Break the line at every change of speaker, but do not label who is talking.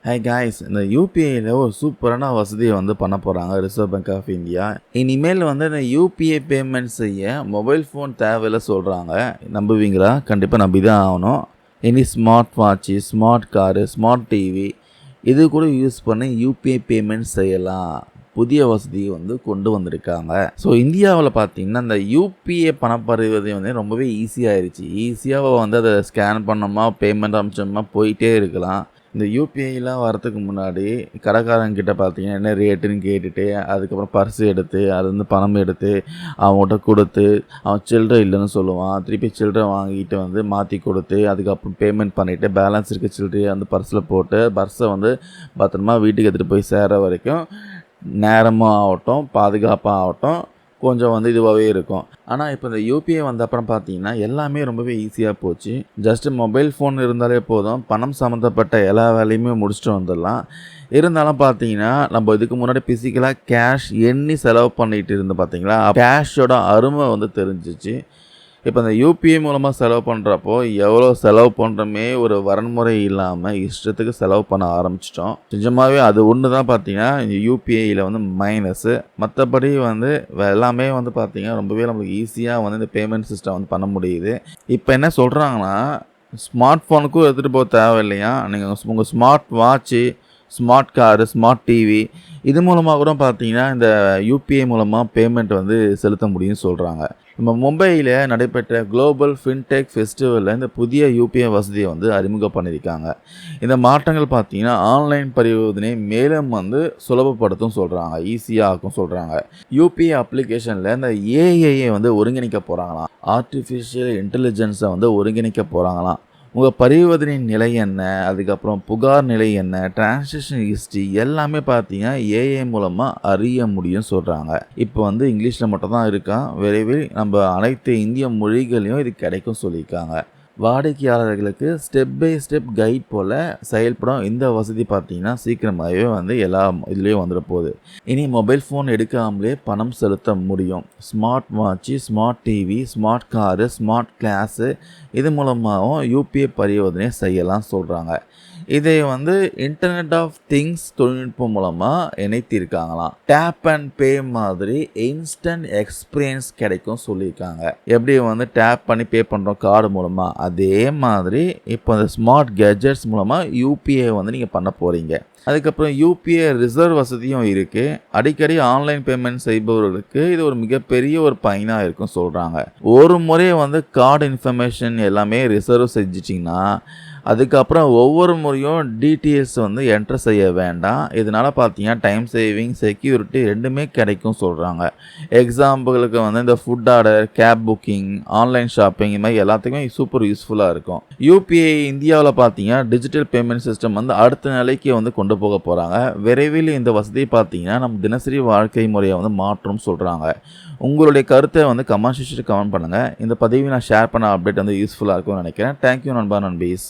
Hi guys, இந்த யூபிஐயில் ஒரு சூப்பரான வசதியை பண்ண போகிறாங்க ரிசர்வ் பேங்க் ஆஃப் இந்தியா. இனிமேல் இந்த யூபிஐ பேமெண்ட் செய்ய மொபைல் ஃபோன் தேவையில்லை சொல்கிறாங்க. நம்புவீங்களா? கண்டிப்பாக நம்பி தான் ஆகணும். இனி smart watch, smart car, smart TV இது கூட யூஸ் பண்ணி யூபிஐ பேமெண்ட் செய்யலாம். புதிய வசதியை கொண்டு வந்திருக்காங்க. ஸோ இந்தியாவில் பார்த்தீங்கன்னா இந்த யூபிஐ பணப்பரிவர்த்தனை ரொம்பவே ஈஸியாகிடுச்சு. ஈஸியாக அதை ஸ்கேன் பண்ணோமா, பேமெண்ட் அனுப்பிச்சோமா போயிட்டே இருக்கலாம். இந்த யூபிஐலாம் வரத்துக்கு முன்னாடி கடைக்காரங்கிட்ட பார்த்தீங்கன்னா என்ன ரேட்டுன்னு கேட்டுட்டு, அதுக்கப்புறம் பர்ஸு எடுத்து அதுலேருந்து பணம் எடுத்து அவங்ககிட்ட கொடுத்து, அவன் சில்லறை இல்லைன்னு சொல்லுவான். திருப்பி சில்லறை வாங்கிட்டு மாற்றி கொடுத்து, அதுக்கப்புறம் பேமெண்ட் பண்ணிவிட்டு பேலன்ஸ் இருக்க சில்லறையை பர்ஸில் போட்டு பர்ஸை பத்திரமா வீட்டுக்கு எடுத்துகிட்டு போய் சேர்கிற வரைக்கும் நேரமாக ஆகட்டும், பாதுகாப்பாக ஆகட்டும், கொஞ்சம் இதுவாகவே இருக்கும். ஆனால் இப்போ இந்த யூபிஐ வந்த அப்புறம் பார்த்தீங்கன்னா எல்லாமே ரொம்பவே ஈஸியாக போச்சு. ஜஸ்ட்டு மொபைல் ஃபோன் இருந்தாலே போதும், பணம் சம்மந்தப்பட்ட எல்லா வேலையுமே முடிச்சுட்டு வந்துடலாம். இருந்தாலும் பார்த்தீங்கன்னா நம்ம இதுக்கு முன்னாடி ஃபிசிக்கலாக கேஷ் எண்ணி செலவு பண்ணிகிட்டு இருந்தோம். பார்த்தீங்களா, கேஷோட அருமை தெரிஞ்சிச்சு. இப்போ இந்த யூபிஐ மூலமாக செலவு பண்ணுறப்போ எவ்வளோ செலவு பண்ணுறோமே ஒரு வரன்முறை இல்லாமல் இஷ்டத்துக்கு செலவு பண்ண ஆரம்பிச்சிட்டோம். நிஜமாகவே அது ஒன்று தான் பார்த்தீங்கன்னா இந்த யூபிஐயில் மைனஸு. மற்றபடி எல்லாமே பார்த்தீங்கன்னா ரொம்பவே நம்மளுக்கு ஈஸியாக இந்த பேமெண்ட் சிஸ்டம் பண்ண முடியுது. இப்போ என்ன சொல்கிறாங்கன்னா, ஸ்மார்ட் ஃபோனுக்கும் எடுத்துகிட்டு போக தேவையில்லையா, நீங்கள் உங்கள் smart watch, smart car, smart TV இது மூலமாக கூட பார்த்தீங்கன்னா இந்த யூபிஐ மூலமாக பேமெண்ட் செலுத்த முடியும்னு சொல்கிறாங்க. நம்ம மும்பையில் நடைபெற்ற குளோபல் ஃபின்டெக் ஃபெஸ்டிவலில் இந்த புதிய யூபிஐ வசதியை அறிமுகம் பண்ணியிருக்காங்க. இந்த மாற்றங்கள் பார்த்தீங்கன்னா ஆன்லைன் பரிவர்த்தனை மேலும் சுலபப்படுத்தும் சொல்கிறாங்க, ஈஸியாக ஆக்கும் சொல்கிறாங்க. யூபிஐ அப்ளிகேஷனில் இந்த ஏஐயை ஒருங்கிணைக்க போகிறாங்களாம். ஆர்டிஃபிஷியல் இன்டெலிஜென்ஸை ஒருங்கிணைக்க போகிறாங்களாம். உங்கள் பரிவர்த்தனையின் நிலை என்ன, அதுக்கப்புறம் புகார் நிலை என்ன, டிரான்சாக்ஷன் ஹிஸ்ட்ரி எல்லாமே பார்த்தீங்கன்னா ஏஐ மூலமாக அறிய முடியும் சொல்கிறாங்க. இப்போ இங்கிலீஷில் மட்டும் தான் இருக்கா, விரைவில் நம்ம அனைத்து இந்திய மொழிகளையும் இது கிடைக்கும் சொல்லியிருக்காங்க. வாடிக்கையாளர்களுக்கு ஸ்டெப் பை ஸ்டெப் கைட் போல் செயல்படும் இந்த வசதி பார்த்தீங்கன்னா சீக்கிரமாகவே எல்லா இதுலேயும் வந்துட போகுது. இனி மொபைல் ஃபோன் எடுக்காமலே பணம் செலுத்த முடியும். Smart watch, smart TV, smart car, smart class இது மூலமாகவும் யூபிஐ பரிவர்த்தனை செய்யலாம் சொல்கிறாங்க. இதை இன்டர்நெட் ஆஃப் திங்ஸ் தொழில்நுட்பம் மூலமாக இணைத்திருக்காங்களாம். டேப் அண்ட் பே மாதிரி இன்ஸ்டன்ட் எக்ஸ்பீரியன்ஸ் கிடைக்கும் சொல்லியிருக்காங்க. எப்படி டேப் பண்ணி பே பண்ணுறோம் கார்டு மூலமாக, அதே மாதிரி இப்போ அந்த ஸ்மார்ட் கேஜெட்ஸ் மூலமாக யூபிஐ நீங்கள் பண்ண போகிறீங்க. அதுக்கப்புறம் யூபிஐ ரிசர்வ் வசதியும் இருக்குது. அடிக்கடி ஆன்லைன் பேமெண்ட் செய்பவர்களுக்கு இது ஒரு மிகப்பெரிய ஒரு பயனாக இருக்கும் சொல்கிறாங்க. ஒரு முறை கார்டு இன்ஃபர்மேஷன் எல்லாமே ரிசர்வ் செஞ்சிட்டிங்கன்னா அதுக்கப்புறம் ஒவ்வொரு முறையும் டீட்டெயில்ஸ் என்டர் செய்ய வேண்டாம். இதனால் பார்த்தீங்கன்னா டைம் சேவிங், செக்யூரிட்டி ரெண்டுமே கிடைக்கும் சொல்கிறாங்க. எக்ஸாம்பிளுக்கு இந்த food order, cab booking, online shopping இது மாதிரி எல்லாத்துக்குமே சூப்பர் யூஸ்ஃபுல்லாக இருக்கும். யூபிஐ இந்தியாவில் பார்த்தீங்கன்னா டிஜிட்டல் பேமெண்ட் சிஸ்டம் அடுத்த நிலைக்கு கொண்டு போக போகிறாங்க. விரைவில் இந்த வசதி பார்த்தீங்கன்னா நம்ம தினசரி வாழ்க்கை முறையை மாற்றும் சொல்கிறாங்க. உங்களுடைய கருத்தை கமெண்ட் செக்ஷனில் கமெண்ட் பண்ணுங்கள். இந்த பதிவை நான் ஷேர் பண்ண அப்டேட் யூஸ்ஃபுல்லாக இருக்கும்னு நினைக்கிறேன். தேங்க்யூ நண்பா, நண்பீஸ்.